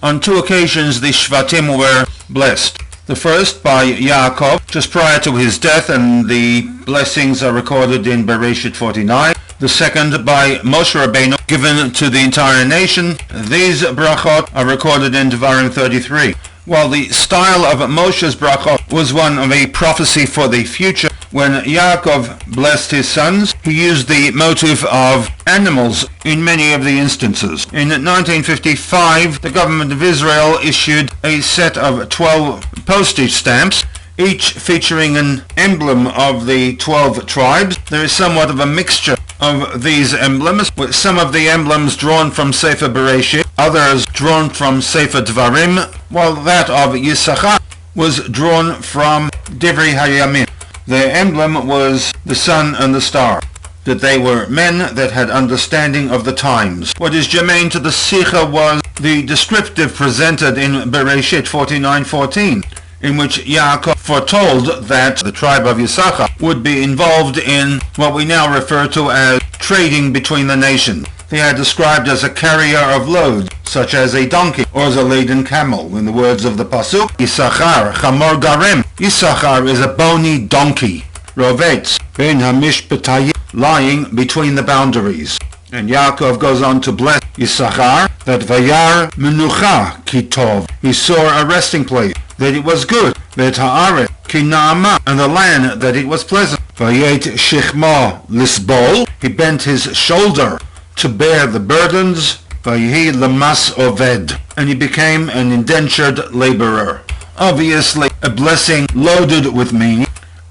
On two occasions the Shvatim were blessed. The first by Yaakov, just prior to his death, and the blessings are recorded in Bereshit 49. The second by Moshe Rabbeinu, given to the entire nation. These brachot are recorded in Devarim 33. While the style of Moshe's brachot was one of a prophecy for the future, when Yaakov blessed his sons, he used the motive of animals in many of the instances. In 1955, the government of Israel issued a set of 12 postage stamps, each featuring an emblem of the 12 tribes. There is somewhat of a mixture of these emblems, with some of the emblems drawn from Sefer Bereshit, others drawn from Sefer Dvarim, while that of SICHAH was drawn from Divrei Hayamim. Their emblem was the sun and the star, that they were men that had understanding of the times. What is germane to the SICHAH was the descriptive presented in Bereshit 49:14, in which Yaakov foretold that the tribe of Yisachar would be involved in what we now refer to as trading between the nations. They are described as a carrier of loads, such as a donkey or as a laden camel. In the words of the pasuk, Yisachar chamor garem. Yisachar is a bony donkey, rovetz ben hamishpatayim, lying between the boundaries. And Yaakov goes on to bless Yisachar that vayar menucha kitov. He saw a resting place, that it was good, that haaret ki naama, and the land that it was pleasant. Vayet shechma lisbol. He bent his shoulder to bear the burdens. Vayehi lamas oved, and he became an indentured laborer. Obviously a blessing loaded with meaning.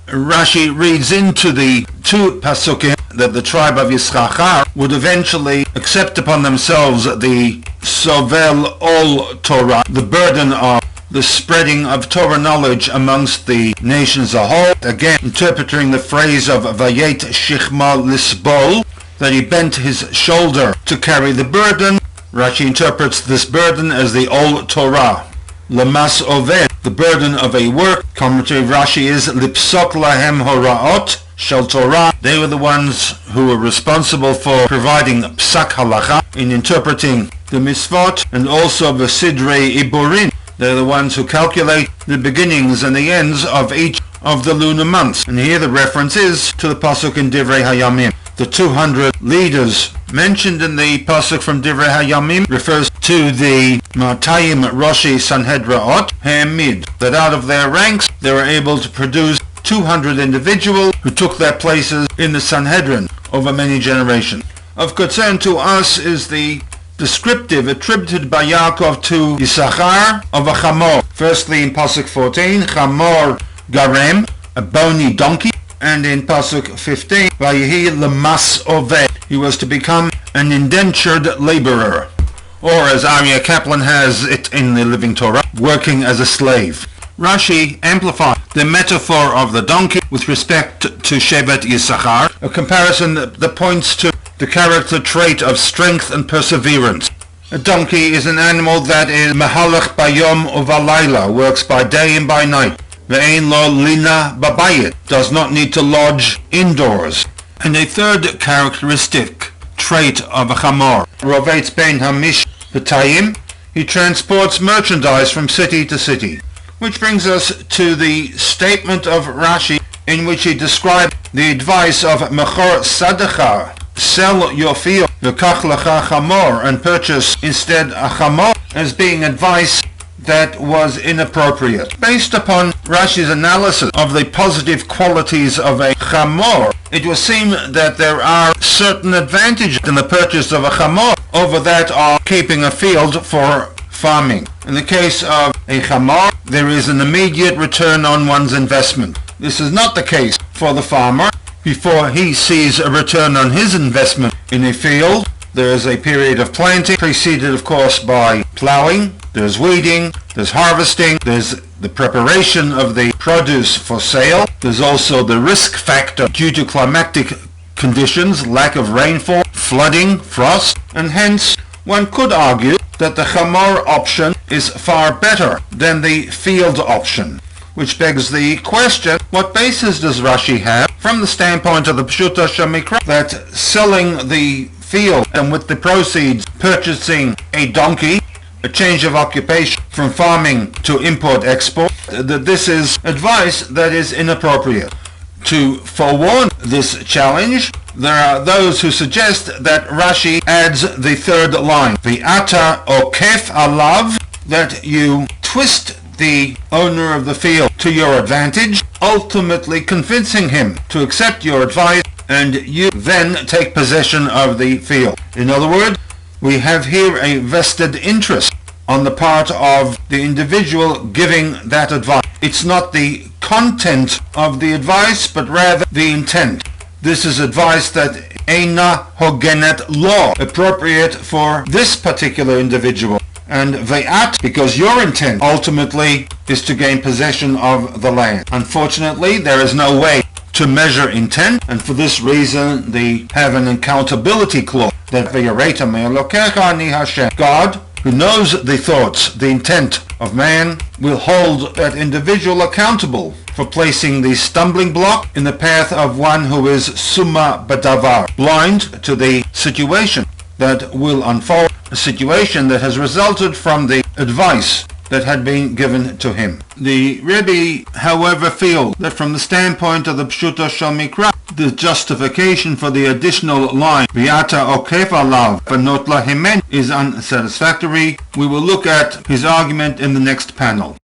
Rashi reads into the two pasukim that the tribe of Yisachar would eventually accept upon themselves the sovel ol Torah, the burden of the spreading of Torah knowledge amongst the nations as a whole. Again, interpreting the phrase of Vayet Shechma Lisbol, that he bent his shoulder to carry the burden. Rashi interprets this burden as the Ol Torah. Lamas Oved, the burden of a work. Commentary of Rashi is Lipsok Lahem Horaot Shel Torah. They were the ones who were responsible for providing Psak Halacha in interpreting the Mitzvot, and also the Sidrei Iburin. They're the ones who calculate the beginnings and the ends of each of the lunar months. And here the reference is to the pasuk in Divrei Hayamim. The 200 leaders mentioned in the pasuk from Divrei Hayamim refers to the Matayim Roshi Sanhedraot Hamid, that out of their ranks they were able to produce 200 individuals who took their places in the Sanhedrin over many generations. Of concern to us is the descriptive attributed by Yaakov to Yisachar of a chamor. Firstly in pasuk 14, chamor garem, a bony donkey, and in pasuk 15, vayehi lamas oved, he was to become an indentured laborer, or as Aryeh Kaplan has it in the Living Torah, working as a slave. Rashi amplified the metaphor of the donkey with respect to Shevet Yisachar, a comparison that points to the character trait of strength and perseverance. A donkey is an animal that is mahalach bayom uvalayla, works by day and by night. Ve'ein lo lina babayit, does not need to lodge indoors. And a third characteristic trait of a chamor, rovetz ben hamish b'tayim, he transports merchandise from city to city. Which brings us to the statement of Rashi, in which he described the advice of Mechor Sadacha, sell your field, v'kach lecha chamor, and purchase instead a chamor, as being advice that was inappropriate. Based upon Rashi's analysis of the positive qualities of a chamor, it would seem that there are certain advantages in the purchase of a chamor over that of keeping a field for farming. In the case of a chamor, there is an immediate return on one's investment. This is not the case for the farmer. Before he sees a return on his investment in a field, there is a period of planting, preceded of course by plowing, there's weeding, there's harvesting, there's the preparation of the produce for sale, there's also the risk factor due to climatic conditions, lack of rainfall, flooding, frost, and hence one could argue that the chamor option is far better than the field option. Which begs the question, what basis does Rashi have from the standpoint of the Pshuta Shemikra that selling the field and with the proceeds purchasing a donkey a change of occupation from farming to import-export, that this is advice that is inappropriate. To forewarn this challenge, there are those who suggest that Rashi adds the third line, Ve'ata okef alav, that you twist the owner of the field to your advantage, ultimately convincing him to accept your advice, and you then take possession of the field. In other words, we have here a vested interest on the part of the individual giving that advice. It's not the content of the advice, but rather the intent. This is advice that eina hogenet law, appropriate for this particular individual. And ve'at, because your intent ultimately is to gain possession of the land. Unfortunately, there is no way to measure intent, and for this reason they have an accountability clause that ve'yareta me'elokecha ani Hashem. God, who knows the thoughts, the intent of man, will hold that individual accountable for placing the stumbling block in the path of one who is summa badavar, blind to the situation that will unfold, a situation that has resulted from the advice that had been given to him. The Rebbe, however, feels that from the standpoint of the Pshuto Shel Mikra, the justification for the additional line, V'ata okef alav v'not lahimen, is unsatisfactory. We will look at his argument in the next panel.